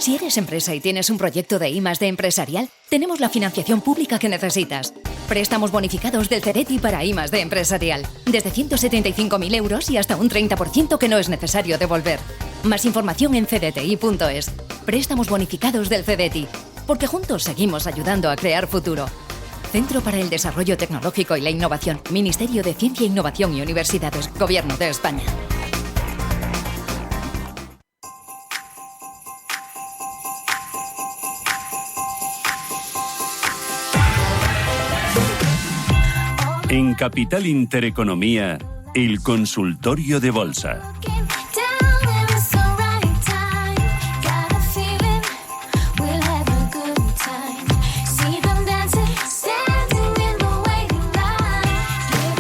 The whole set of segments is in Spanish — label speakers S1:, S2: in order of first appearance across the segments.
S1: Si eres empresa y tienes un proyecto de I+D empresarial, tenemos la financiación pública que necesitas. Préstamos bonificados del CEDETI para I+D empresarial. Desde 175.000 euros y hasta un 30% que no es necesario devolver. Más información en cdti.es. Préstamos bonificados del CEDETI. Porque juntos seguimos ayudando a crear futuro. Centro para el Desarrollo Tecnológico y la Innovación. Ministerio de Ciencia, Innovación y Universidades. Gobierno de España.
S2: En Capital Intereconomía, el consultorio de bolsa.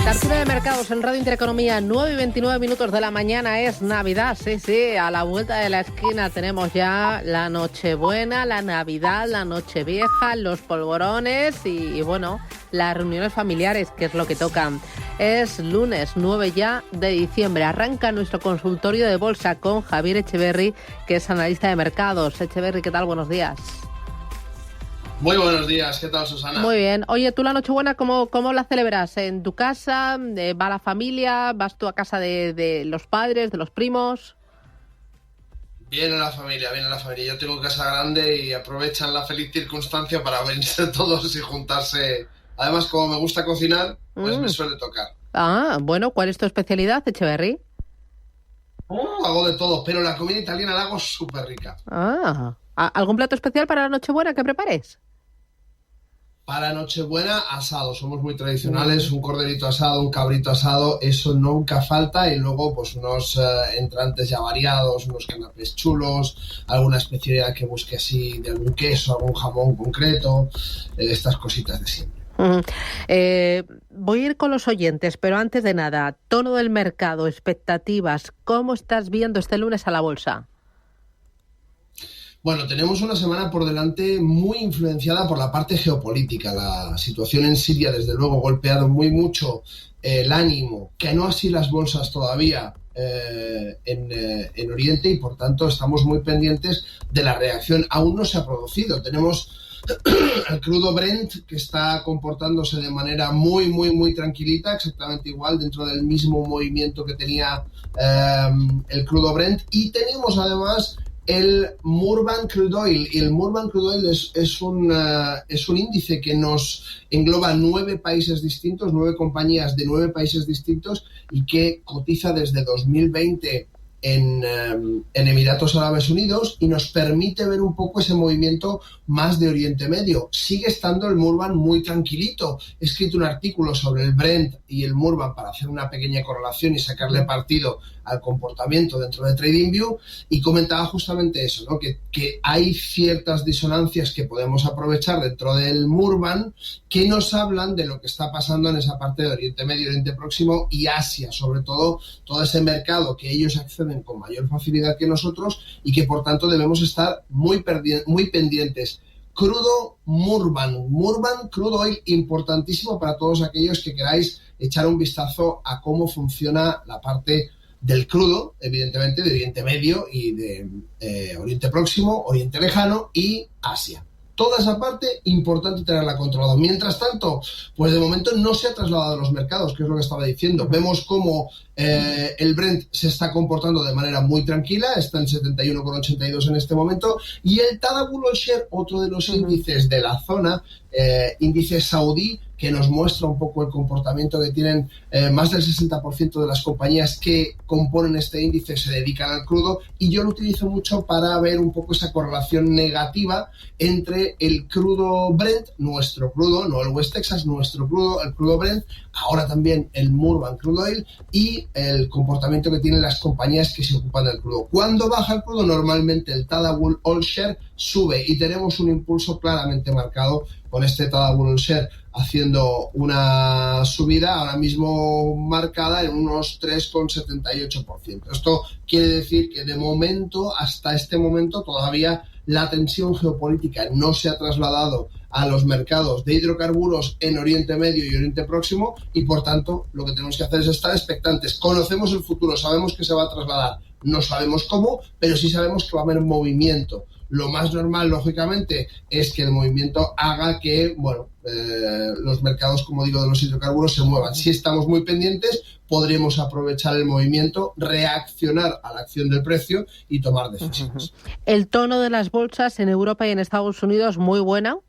S3: Cartera de mercados en Radio Intereconomía, 9:29 de la mañana, es Navidad, sí, a la vuelta de la esquina tenemos ya la Nochebuena, la Navidad, la Nochevieja, los polvorones y bueno, las reuniones familiares, que es lo que tocan. Es lunes 9 ya de diciembre, arranca nuestro consultorio de bolsa con Javier Echeverri, que es analista de mercados. Echeverri, ¿qué tal? Buenos días.
S4: Muy buenos días, ¿qué tal, Susana?
S3: Muy bien. Oye, ¿tú la Nochebuena cómo la celebras? ¿En tu casa? ¿Va la familia? ¿Vas tú a casa de los padres, de los primos?
S4: Viene la familia. Yo tengo casa grande y aprovechan la feliz circunstancia para venirse todos y juntarse. Además, como me gusta cocinar, pues me suele tocar.
S3: Ah, bueno, ¿cuál es tu especialidad, Echeverri?
S4: Hago de todo, pero la comida italiana la hago súper rica.
S3: Ah, ¿algún plato especial para la Nochebuena que prepares?
S4: Para Nochebuena, asado. Somos muy tradicionales, un corderito asado, un cabrito asado, eso nunca falta. Y luego, pues unos entrantes ya variados, unos canapés chulos, alguna especialidad que busque así de algún queso, algún jamón concreto, estas cositas de siempre.
S3: Voy a ir con los oyentes, pero antes de nada, tono del mercado, expectativas, ¿cómo estás viendo este lunes a la bolsa?
S4: Bueno, tenemos una semana por delante muy influenciada por la parte geopolítica. La situación en Siria, desde luego, ha golpeado muy mucho el ánimo, que no así las bolsas todavía en Oriente, y por tanto estamos muy pendientes de la reacción. Aún no se ha producido. Tenemos el crudo Brent, que está comportándose de manera muy tranquilita, exactamente igual, dentro del mismo movimiento que tenía el crudo Brent. Y tenemos además el Murban Crude Oil, y el Murban Crude Oil es un índice que nos engloba 9 países distintos, 9 compañías de 9 países distintos, y que cotiza desde 2020 en Emiratos Árabes Unidos, y nos permite ver un poco ese movimiento más de Oriente Medio. Sigue estando el Murban muy tranquilito. He escrito un artículo sobre el Brent y el Murban para hacer una pequeña correlación y sacarle partido al comportamiento dentro de TradingView, y comentaba justamente eso, ¿no? Que hay ciertas disonancias que podemos aprovechar dentro del Murban, que nos hablan de lo que está pasando en esa parte de Oriente Medio, Oriente Próximo y Asia, sobre todo ese mercado que ellos acceden con mayor facilidad que nosotros, y que por tanto debemos estar muy pendientes. Crudo Murban Crude Oil, importantísimo para todos aquellos que queráis echar un vistazo a cómo funciona la parte del crudo, evidentemente, de Oriente Medio y de Oriente Próximo, Oriente Lejano y Asia. Toda esa parte, importante tenerla controlada. Mientras tanto, pues de momento no se ha trasladado a los mercados, que es lo que estaba diciendo. Vemos cómo el Brent se está comportando de manera muy tranquila, está en 71,82 en este momento, y el Tadawul All-Share, otro de los índices de la zona, índice saudí, que nos muestra un poco el comportamiento que tienen más del 60% de las compañías que componen este índice se dedican al crudo, y yo lo utilizo mucho para ver un poco esa correlación negativa entre el crudo Brent, nuestro crudo, no el West Texas, nuestro crudo, el crudo Brent, ahora también el Murban Crude Oil, y el comportamiento que tienen las compañías que se ocupan del crudo. Cuando baja el crudo, normalmente el Tadawul All-Share sube, y tenemos un impulso claramente marcado con este Tadawul All-Share haciendo una subida ahora mismo marcada en unos 3,78%. Esto quiere decir que de momento, hasta este momento, todavía la tensión geopolítica no se ha trasladado a los mercados de hidrocarburos en Oriente Medio y Oriente Próximo, y por tanto lo que tenemos que hacer es estar expectantes. Conocemos el futuro, sabemos que se va a trasladar, no sabemos cómo, pero sí sabemos que va a haber movimiento. lo más normal, lógicamente, es que el movimiento haga que, los mercados, como digo, de los hidrocarburos se muevan. Si estamos muy pendientes, podremos aprovechar el movimiento, reaccionar a la acción del precio y tomar decisiones.
S3: El tono de las bolsas en Europa y en Estados Unidos, muy bueno.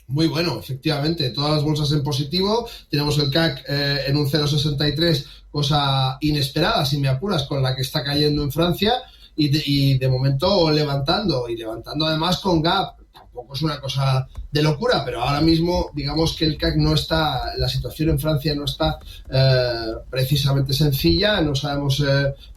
S4: Muy bueno, efectivamente. Todas las bolsas en positivo. Tenemos el CAC en un 0,63, cosa inesperada, si me apuras, con la que está cayendo en Francia. Y de momento levantando además con gap. Tampoco es una cosa de locura, pero ahora mismo digamos que el CAC no está, la situación en Francia no está precisamente sencilla. No sabemos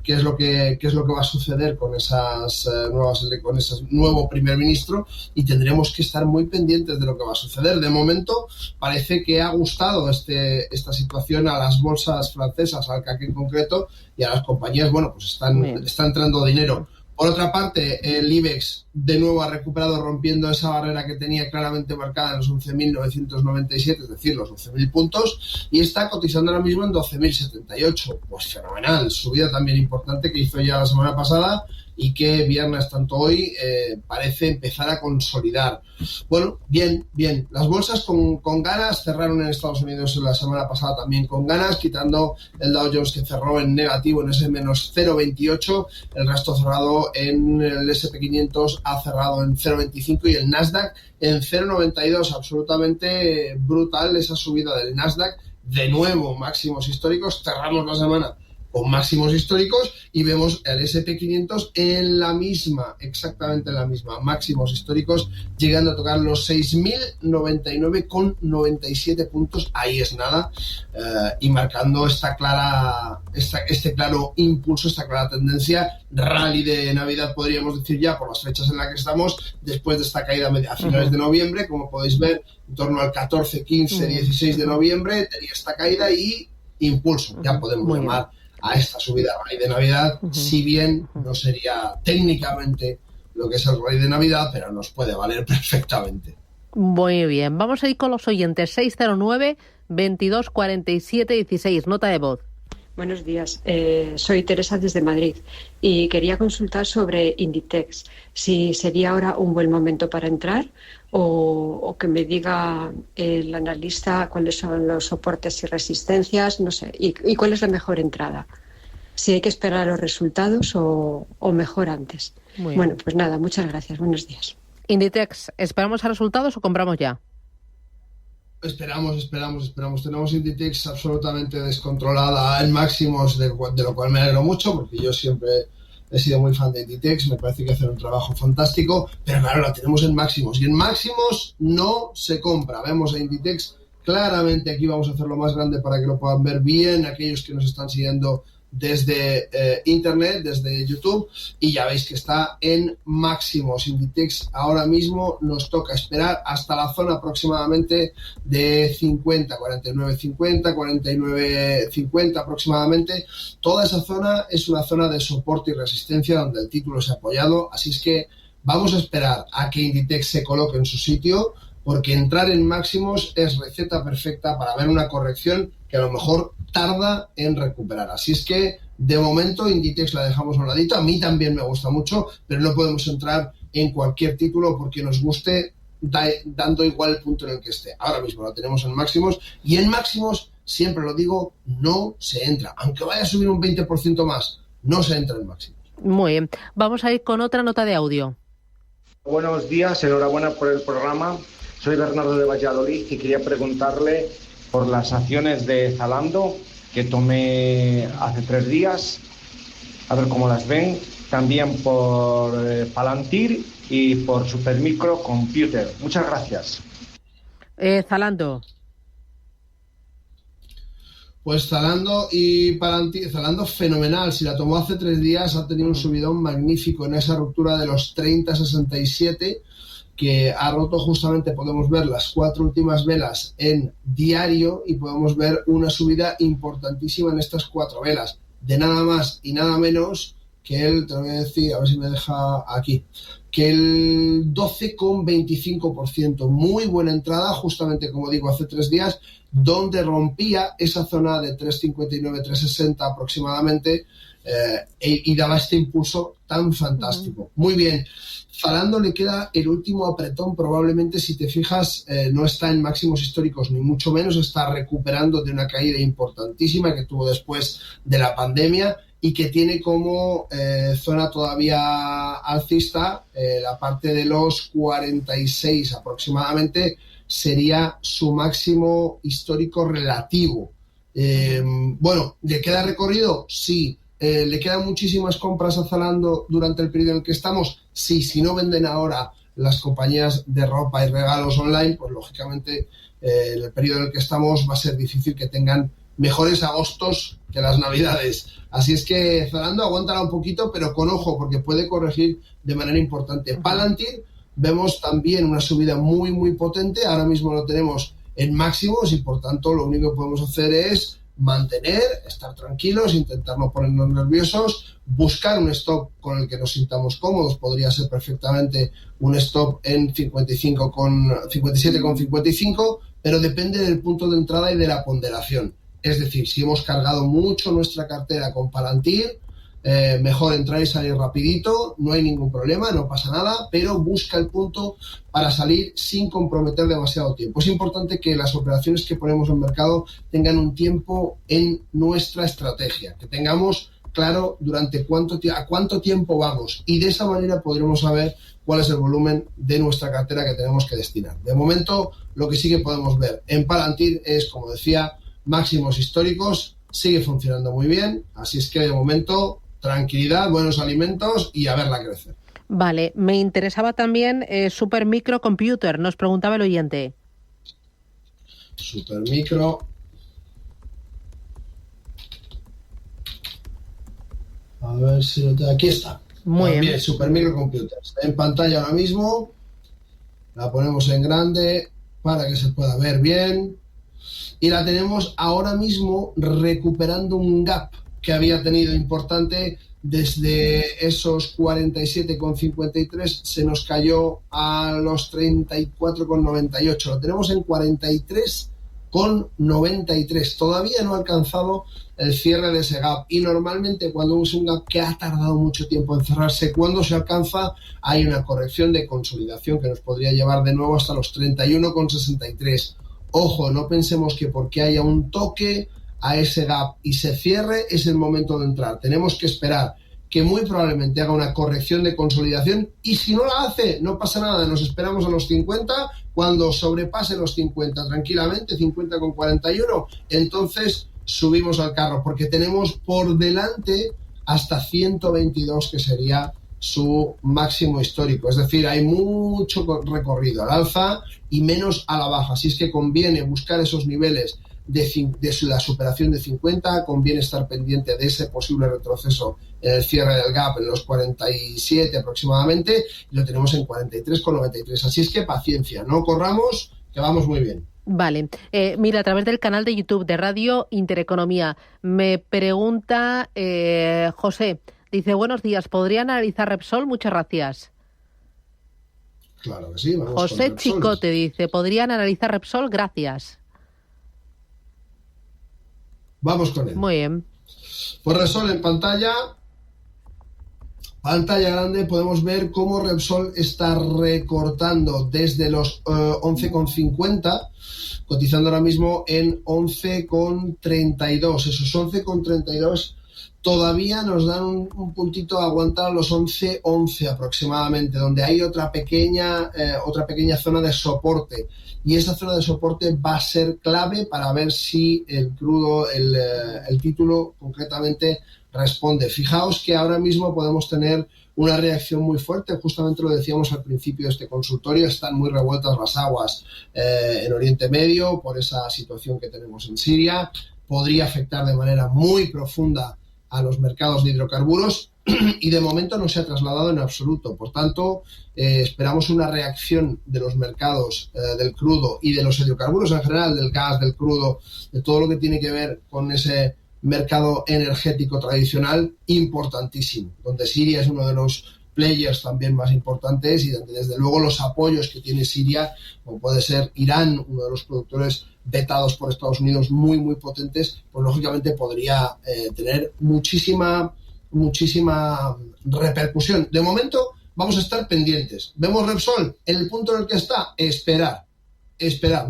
S4: qué es lo que va a suceder con con ese nuevo primer ministro, y tendremos que estar muy pendientes de lo que va a suceder. De momento parece que ha gustado esta situación a las bolsas francesas, al CAC en concreto, y a las compañías, está entrando dinero. Por otra parte, el IBEX de nuevo ha recuperado, rompiendo esa barrera que tenía claramente marcada en los 11.997, es decir, los 12.000 puntos, y está cotizando ahora mismo en 12.078. Pues fenomenal, subida también importante que hizo ya la semana pasada y que viernes, tanto hoy, parece empezar a consolidar. Bueno, bien. Las bolsas con ganas cerraron en Estados Unidos la semana pasada también con ganas, quitando el Dow Jones, que cerró en negativo en ese menos 0,28, el resto cerrado en el S&P 500 ha cerrado en 0,25 y el Nasdaq en 0,92. Absolutamente brutal esa subida del Nasdaq. De nuevo, máximos históricos. Cerramos la semana con máximos históricos y vemos el S&P 500 exactamente en la misma, máximos históricos, llegando a tocar los 6.099,97 puntos, ahí es nada, y marcando este claro impulso, esta clara tendencia, rally de Navidad, podríamos decir ya, por las fechas en las que estamos, después de esta caída a finales de noviembre, como podéis ver, en torno al 14, 15, 16 de noviembre, tenía esta caída y impulso, ya podemos llamar a esta subida rally de Navidad, si bien no sería técnicamente lo que es el rally de Navidad, pero nos puede valer perfectamente.
S3: Muy bien, vamos a ir con los oyentes. 609 22 47 16, nota de voz.
S5: Buenos días, soy Teresa desde Madrid y quería consultar sobre Inditex, si sería ahora un buen momento para entrar o que me diga el analista cuáles son los soportes y resistencias, no sé, y cuál es la mejor entrada, si hay que esperar a los resultados o mejor antes. Bueno, pues nada, muchas gracias, buenos días.
S3: Inditex, ¿esperamos a resultados o compramos ya?
S4: Esperamos. Tenemos Inditex absolutamente descontrolada en máximos, de lo cual me alegro mucho, porque yo siempre he sido muy fan de Inditex, me parece que hacen un trabajo fantástico, pero claro, la tenemos en máximos, y en máximos no se compra. Vemos a Inditex claramente, aquí vamos a hacer lo más grande para que lo puedan ver bien aquellos que nos están siguiendo desde internet, desde YouTube, y ya veis que está en máximos. Inditex ahora mismo nos toca esperar hasta la zona aproximadamente de 50, 49.50, 49.50 aproximadamente. Toda esa zona es una zona de soporte y resistencia donde el título se ha apoyado, así es que vamos a esperar a que Inditex se coloque en su sitio, porque entrar en máximos es receta perfecta para ver una corrección que a lo mejor tarda en recuperar. Así es que, de momento, Inditex la dejamos a un ladito. A mí también me gusta mucho, pero no podemos entrar en cualquier título porque nos guste, dando igual el punto en el que esté. Ahora mismo la tenemos en máximos, y en máximos, siempre lo digo, no se entra. Aunque vaya a subir un 20% más, no se entra en máximos.
S3: Muy bien. Vamos a ir con otra nota de audio.
S6: Buenos días, enhorabuena por el programa. Soy Bernardo de Valladolid y quería preguntarle por las acciones de Zalando que tomé hace 3 días, a ver cómo las ven. También por Palantir y por Supermicro Computer. Muchas gracias.
S3: Zalando.
S4: Pues Zalando y Palantir, Zalando fenomenal. Si la tomó hace 3 días, ha tenido un subidón magnífico en esa ruptura de los 30,67, que ha roto justamente. Podemos ver las 4 últimas velas en diario y podemos ver una subida importantísima en estas 4 velas, de nada más y nada menos que te lo voy a decir, a ver si me deja aquí, que el 12,25%. Muy buena entrada, justamente como digo, hace 3 días, donde rompía esa zona de 3,59, 3,60 aproximadamente, y daba este impulso tan fantástico. Muy bien. Zalando le queda el último apretón, probablemente, si te fijas, no está en máximos históricos, ni mucho menos, está recuperando de una caída importantísima que tuvo después de la pandemia y que tiene como zona todavía alcista la parte de los 46 aproximadamente, sería su máximo histórico relativo. Bueno, ¿le queda recorrido? Sí. ¿Le quedan muchísimas compras a Zalando durante el periodo en el que estamos? Sí, si no venden ahora las compañías de ropa y regalos online, pues lógicamente en el periodo en el que estamos va a ser difícil que tengan mejores agostos que las navidades. Así es que Zalando aguántala un poquito, pero con ojo, porque puede corregir de manera importante. Palantir, vemos también una subida muy, muy potente. Ahora mismo lo tenemos en máximos y, por tanto, lo único que podemos hacer es mantener, estar tranquilos, intentar no ponernos nerviosos, buscar un stop con el que nos sintamos cómodos. Podría ser perfectamente un stop en 57,55, pero depende del punto de entrada y de la ponderación. Es decir, si hemos cargado mucho nuestra cartera con Palantir, mejor entrar y salir rapidito, no hay ningún problema, no pasa nada, pero busca el punto para salir sin comprometer demasiado tiempo. Es importante que las operaciones que ponemos en mercado tengan un tiempo en nuestra estrategia, que tengamos claro durante a cuánto tiempo vamos, y de esa manera podremos saber cuál es el volumen de nuestra cartera que tenemos que destinar. De momento, lo que sí que podemos ver en Palantir es, como decía, máximos históricos, sigue funcionando muy bien, así es que de momento tranquilidad, buenos alimentos y a verla crecer.
S3: Vale, me interesaba también Supermicro Computer, nos preguntaba el oyente.
S4: Supermicro. A ver si lo tengo. Aquí está.
S3: Muy bien.
S4: Supermicro Computer. Está en pantalla ahora mismo. La ponemos en grande para que se pueda ver bien. Y la tenemos ahora mismo recuperando un gap que había tenido importante desde esos 47,53, se nos cayó a los 34,98. Lo tenemos en 43,93. Todavía no ha alcanzado el cierre de ese gap. Y normalmente cuando es un gap que ha tardado mucho tiempo en cerrarse, cuando se alcanza hay una corrección de consolidación que nos podría llevar de nuevo hasta los 31,63. Ojo, no pensemos que porque haya un toque a ese gap y se cierre es el momento de entrar. Tenemos que esperar que muy probablemente haga una corrección de consolidación, y si no la hace, no pasa nada, nos esperamos a los 50, cuando sobrepase los 50 tranquilamente, 50,41, entonces subimos al carro, porque tenemos por delante hasta 122, que sería su máximo histórico. Es decir, hay mucho recorrido al alza y menos a la baja, así es que conviene buscar esos niveles de la superación de 50, conviene estar pendiente de ese posible retroceso en el cierre del gap en los 47 aproximadamente, y lo tenemos en 43,93, así es que paciencia, no corramos, que vamos muy bien.
S3: Vale, mira, a través del canal de YouTube de Radio Intereconomía me pregunta José, dice, buenos días, ¿podría analizar Repsol? Muchas gracias.
S4: Claro que sí, vamos.
S3: José Chicote dice, ¿podrían analizar Repsol? Gracias.
S4: Vamos con él.
S3: Muy bien.
S4: Pues Repsol en pantalla grande, podemos ver cómo Repsol está recortando desde los 11,50, cotizando ahora mismo en 11,32. Esos 11,32 todavía nos dan un puntito a aguantar los 11,11 aproximadamente, donde hay otra pequeña zona de soporte. Y esa zona de soporte va a ser clave para ver si el crudo, el título concretamente responde. Fijaos que ahora mismo podemos tener una reacción muy fuerte, justamente lo decíamos al principio de este consultorio, están muy revueltas las aguas en Oriente Medio por esa situación que tenemos en Siria, podría afectar de manera muy profunda a los mercados de hidrocarburos y de momento no se ha trasladado en absoluto. Por tanto, esperamos una reacción de los mercados del crudo y de los hidrocarburos en general, del gas, del crudo, de todo lo que tiene que ver con ese mercado energético tradicional importantísimo, donde Siria es uno de los players también más importantes y donde desde luego los apoyos que tiene Siria, como puede ser Irán, uno de los productores vetados por Estados Unidos muy muy potentes, pues lógicamente podría tener muchísima muchísima repercusión. De momento vamos a estar pendientes. ¿Vemos Repsol en el punto en el que está? Esperar,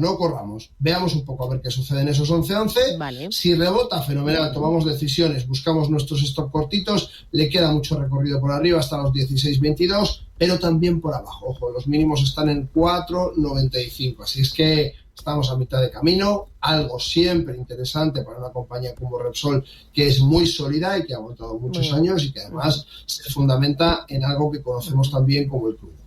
S4: no corramos. Veamos un poco a ver qué sucede en esos 11-11.
S3: Vale.
S4: Si rebota, fenomenal, tomamos decisiones, buscamos nuestros stop cortitos, le queda mucho recorrido por arriba hasta los 16-22, pero también por abajo. Ojo, los mínimos están en 4,95, así es que estamos a mitad de camino. Algo siempre interesante para una compañía como Repsol, que es muy sólida y que ha aguantado muchos años y que además se fundamenta en algo que conocemos también como el crudo.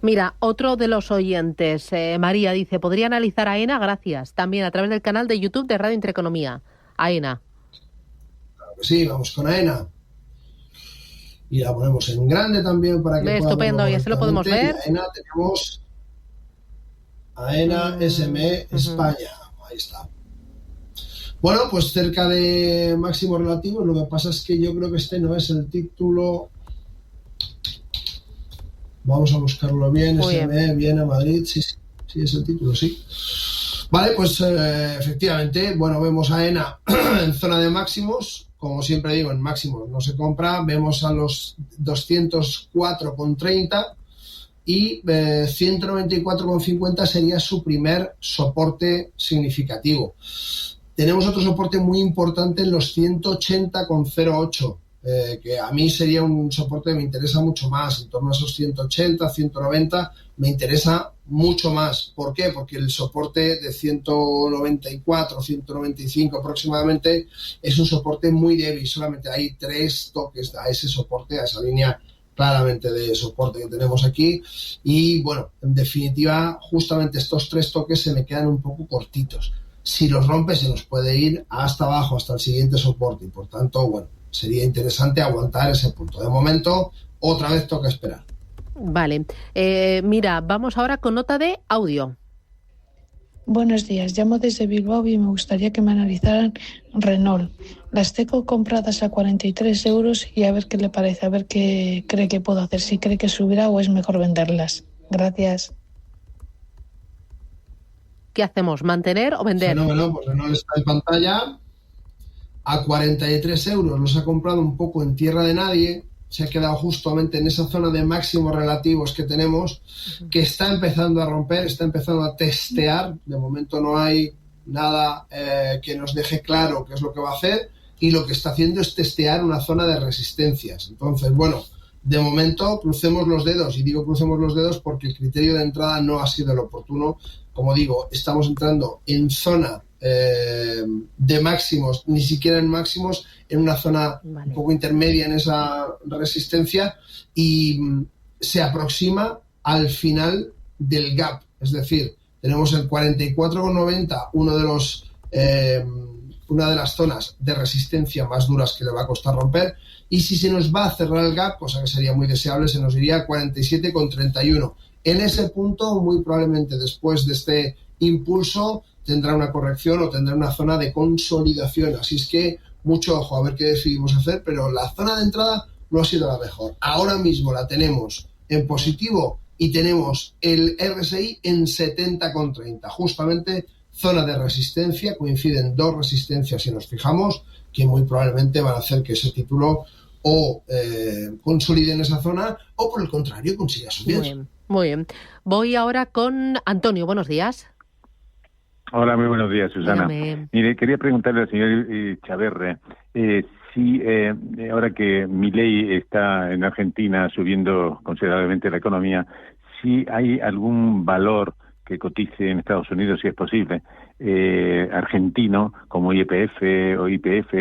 S3: Mira, otro de los oyentes, María, dice, ¿podría analizar AENA? Gracias. También a través del canal de YouTube de Radio Intereconomía. AENA.
S4: Claro que sí, vamos con AENA. Y la ponemos en grande también para que
S3: estupendo, ya se lo podemos ver.
S4: AENA tenemos AENA SME España. Ahí está. Bueno, pues cerca de máximos relativos. Lo que pasa es que yo creo que este no es el título. Vamos a buscarlo bien. SME, Viena, Madrid. Sí, es el título, sí. Vale, pues efectivamente, bueno, vemos a AENA en zona de máximos. Como siempre digo, en máximos no se compra. Vemos a los 204,30 y 194,50 sería su primer soporte significativo. Tenemos otro soporte muy importante en los 180,08. Que a mí sería un soporte que me interesa mucho más, en torno a esos 180, 190, me interesa mucho más. ¿Por qué? Porque el soporte de 194, 195 aproximadamente es un soporte muy débil, solamente hay 3 toques a ese soporte, a esa línea claramente de soporte que tenemos aquí, y bueno, en definitiva, justamente estos 3 toques se me quedan un poco cortitos. Si los rompe se nos puede ir hasta abajo, hasta el siguiente soporte, y por tanto, bueno, sería interesante aguantar ese punto. De momento, otra vez toca esperar.
S3: Vale. Mira, vamos ahora con nota de audio.
S7: Buenos días, llamo desde Bilbao y me gustaría que me analizaran Renault. Las tengo compradas a 43 euros y a ver qué le parece, a ver qué cree que puedo hacer, si cree que subirá o es mejor venderlas. Gracias.
S3: ¿Qué hacemos? ¿Mantener o vender?
S4: Fenómeno, pues Renault está en pantalla. A 43 euros los ha comprado un poco en tierra de nadie, se ha quedado justamente en esa zona de máximos relativos que tenemos, que está empezando a romper, está empezando a testear. De momento no hay nada que nos deje claro qué es lo que va a hacer, y lo que está haciendo es testear una zona de resistencias. Entonces, bueno, de momento crucemos los dedos, y digo crucemos los dedos porque el criterio de entrada no ha sido el oportuno. Como digo, estamos entrando en zona de máximos, ni siquiera en máximos, en una zona un poco intermedia en esa resistencia, y se aproxima al final del gap, es decir, tenemos el 44,90, una de las zonas de resistencia más duras que le va a costar romper, y si se nos va a cerrar el gap, cosa que sería muy deseable, se nos iría a 47,31. En ese punto, muy probablemente después de este impulso, tendrá una corrección o tendrá una zona de consolidación. Así es que mucho ojo a ver qué decidimos hacer, pero la zona de entrada no ha sido la mejor. Ahora mismo la tenemos en positivo y tenemos el RSI en 70,30. Justamente zona de resistencia, coinciden 2 resistencias si nos fijamos, que muy probablemente van a hacer que ese título o consolide en esa zona o por el contrario consiga subir.
S3: Muy bien. Voy ahora con Antonio. Buenos días.
S8: Hola, muy buenos días, Susana.
S3: Dígame.
S8: Mire, quería preguntarle al señor Chaverre si ahora que Milei está en Argentina subiendo considerablemente la economía, si hay algún valor que cotice en Estados Unidos, si es posible, argentino, como YPF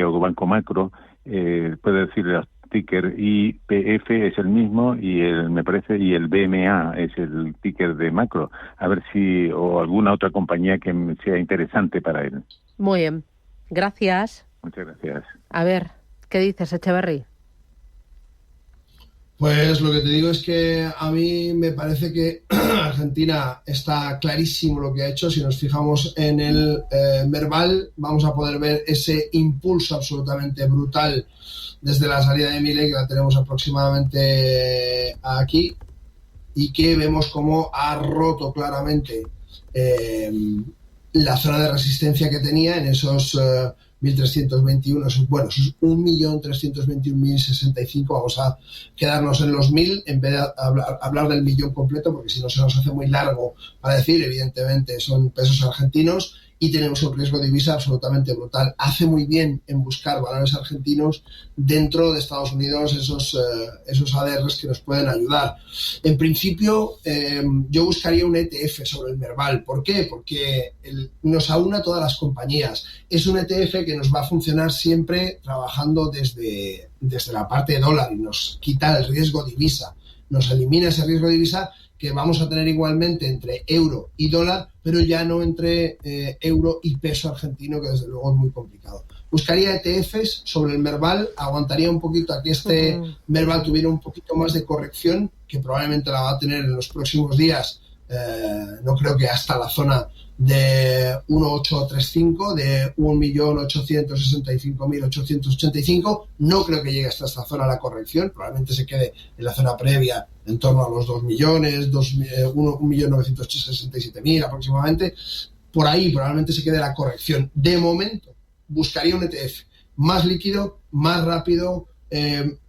S8: o Banco Macro, puede decirle los ticker YPF es el mismo y me parece, y el BMA es el ticker de Macro, a ver si, o alguna otra compañía que sea interesante para él.
S3: Muy bien, gracias.
S8: Muchas gracias.
S3: A ver, ¿qué dices, Echeverry?
S4: Pues lo que te digo es que a mí me parece que Argentina está clarísimo lo que ha hecho. Si nos fijamos en el Merval, vamos a poder ver ese impulso absolutamente brutal desde la salida de Milei, que la tenemos aproximadamente aquí, y que vemos cómo ha roto claramente la zona de resistencia que tenía en esos 1.321, bueno, eso es 1.321.065, vamos a quedarnos en los 1.000 en vez de hablar del millón completo, porque si no se nos hace muy largo para decir, evidentemente son pesos argentinos y tenemos un riesgo de divisa absolutamente brutal. Hace muy bien en buscar valores argentinos dentro de Estados Unidos, esos ADRs que nos pueden ayudar. En principio, yo buscaría un ETF sobre el Merval. ¿Por qué? Porque nos aúna a todas las compañías. Es un ETF que nos va a funcionar siempre trabajando desde la parte de dólar y nos quita el riesgo divisa. Nos elimina ese riesgo de divisa que vamos a tener igualmente entre euro y dólar, pero ya no entre euro y peso argentino, que desde luego es muy complicado. Buscaría ETFs sobre el Merval, aguantaría un poquito a que este Merval tuviera un poquito más de corrección, que probablemente la va a tener en los próximos días, no creo que hasta la zona de 1.835, de 1.865.885, no creo que llegue hasta esta zona la corrección, probablemente se quede en la zona previa en torno a los 2 millones, 1.967.000 aproximadamente, por ahí probablemente se quede la corrección. De momento, buscaría un ETF más líquido, más rápido,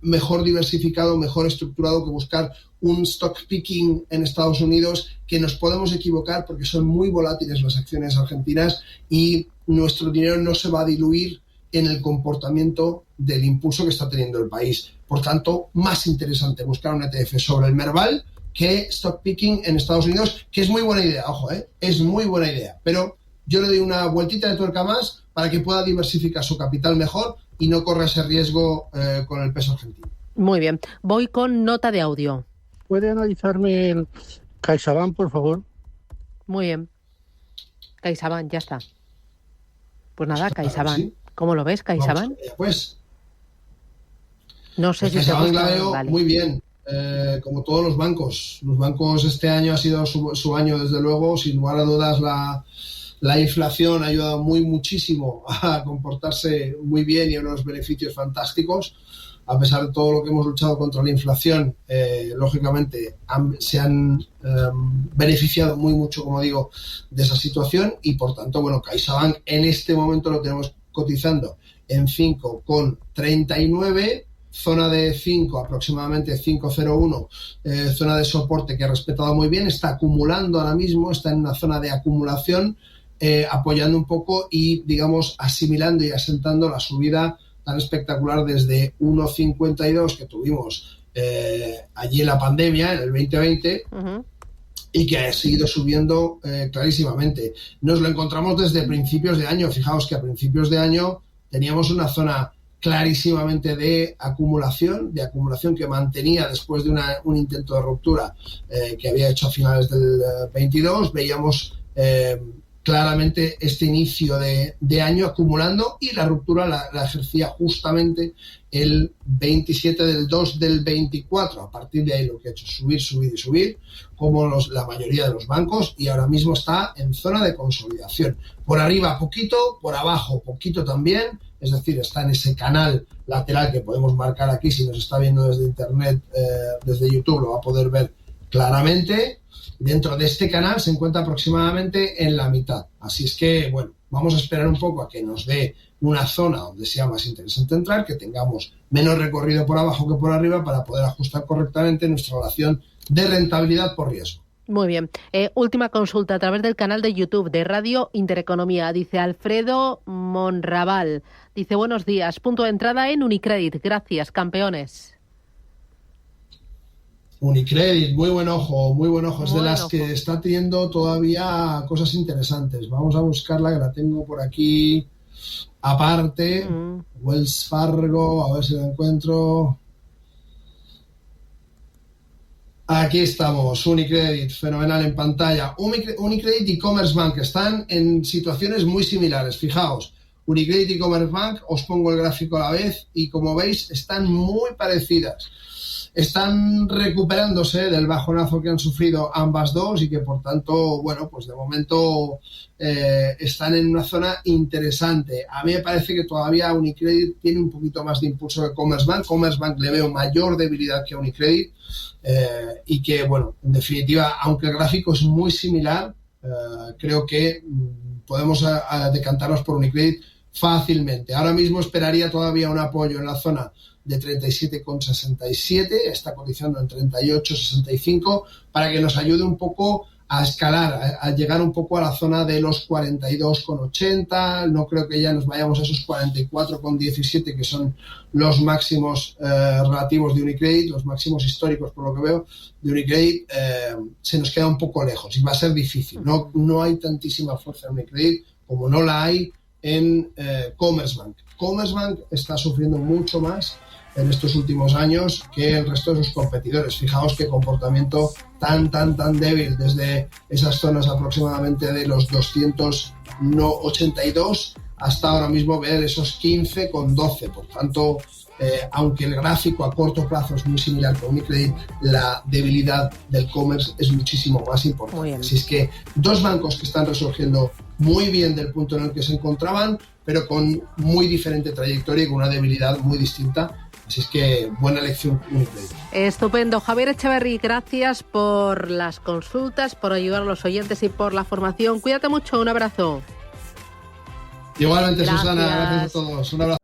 S4: mejor diversificado, mejor estructurado que buscar un stock picking en Estados Unidos, que nos podemos equivocar porque son muy volátiles las acciones argentinas y nuestro dinero no se va a diluir en el comportamiento del impulso que está teniendo el país. Por tanto, más interesante buscar un ETF sobre el Merval que stock picking en Estados Unidos, que es muy buena idea, ojo, es muy buena idea, pero yo le doy una vueltita de tuerca más para que pueda diversificar su capital mejor y no corra ese riesgo con el peso argentino.
S3: Muy bien, voy con nota de audio.
S9: ¿Puede analizarme el CaixaBank, por favor?
S3: Muy bien. CaixaBank, ya está. Pues nada, CaixaBank. ¿Sí? ¿Cómo lo ves, CaixaBank?
S4: Pues.
S3: No sé si
S4: CaixaBank la veo muy bien. Como todos los bancos. Los bancos este año ha sido su año, desde luego. Sin lugar a dudas, la inflación ha ayudado muchísimo a comportarse muy bien y a unos beneficios fantásticos. A pesar de todo lo que hemos luchado contra la inflación, lógicamente se han beneficiado mucho, como digo, de esa situación y, por tanto, bueno, CaixaBank en este momento lo tenemos cotizando en 5,39, zona de 5, aproximadamente 5,01, zona de soporte que ha respetado muy bien, está acumulando ahora mismo, está en una zona de acumulación, apoyando un poco y, digamos, asimilando y asentando la subida tan espectacular desde 1,52 que tuvimos allí en la pandemia, en el 2020, y que ha seguido subiendo clarísimamente. Nos lo encontramos desde principios de año. Fijaos que a principios de año teníamos una zona clarísimamente de acumulación que mantenía después de un intento de ruptura que había hecho a finales del 22. Veíamos claramente este inicio de año acumulando y la ruptura la ejercía justamente el 27 del 2 del 24. A partir de ahí lo que ha hecho es subir, como la mayoría de los bancos, y ahora mismo está en zona de consolidación. Por arriba poquito, por abajo poquito también, es decir, está en ese canal lateral que podemos marcar aquí. Si nos está viendo desde internet, desde YouTube, lo va a poder ver claramente. Dentro de este canal se encuentra aproximadamente en la mitad. Así es que, bueno, vamos a esperar un poco a que nos dé una zona donde sea más interesante entrar, que tengamos menos recorrido por abajo que por arriba para poder ajustar correctamente nuestra relación de rentabilidad por riesgo.
S3: Muy bien. Última consulta a través del canal de YouTube de Radio Intereconomía. Dice Alfredo Monraval. Dice, buenos días. Punto de entrada en Unicredit. Gracias, campeones.
S4: Unicredit, muy buen ojo, es de las que está teniendo todavía cosas interesantes. Vamos a buscarla, que la tengo por aquí aparte. Wells Fargo, a ver si la encuentro. Aquí estamos, Unicredit, fenomenal en pantalla. Unicredit y Commerzbank están en situaciones muy similares, fijaos. Unicredit y Commerzbank, os pongo el gráfico a la vez y como veis están muy parecidas. Están recuperándose del bajonazo que han sufrido ambas dos y que, por tanto, bueno, pues de momento están en una zona interesante. A mí me parece que todavía Unicredit tiene un poquito más de impulso que Commerzbank. Commerzbank le veo mayor debilidad que Unicredit y que, bueno, en definitiva, aunque el gráfico es muy similar, creo que podemos decantarnos por Unicredit fácilmente. Ahora mismo esperaría todavía un apoyo en la zona de 37,67, está cotizando en 38,65, para que nos ayude un poco a escalar, a llegar un poco a la zona de los 42,80. No creo que ya nos vayamos a esos 44,17 que son los máximos relativos de Unicredit, los máximos históricos por lo que veo de Unicredit. Se nos queda un poco lejos y va a ser difícil. No hay tantísima fuerza en Unicredit como no la hay en Commerzbank. Commerzbank está sufriendo mucho más en estos últimos años que el resto de sus competidores. Fijaos qué comportamiento tan débil desde esas zonas aproximadamente de los 282 hasta ahora mismo ver esos 15,12. Por tanto, aunque el gráfico a corto plazo es muy similar con Unicredit, la debilidad del Commerz es muchísimo más importante. Así es que dos bancos que están resurgiendo muy bien del punto en el que se encontraban, pero con muy diferente trayectoria y con una debilidad muy distinta. Así es que buena elección Unicredit.
S3: Estupendo. Javier Echeverri, gracias por las consultas, por ayudar a los oyentes y por la formación. Cuídate mucho, un abrazo.
S4: Igualmente, gracias. Susana, gracias a todos. Un abrazo.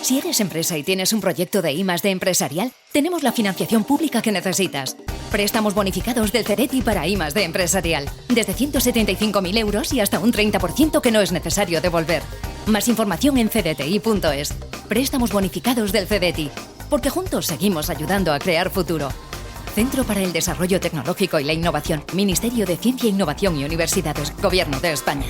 S1: Si eres empresa y tienes un proyecto de I+D empresarial, tenemos la financiación pública que necesitas. Préstamos bonificados del CDTI para I+D empresarial. Desde 175.000 euros y hasta un 30% que no es necesario devolver. Más información en cdti.es. Préstamos bonificados del CDTI. Porque juntos seguimos ayudando a crear futuro. Centro para el Desarrollo Tecnológico y la Innovación. Ministerio de Ciencia, Innovación y Universidades. Gobierno de España.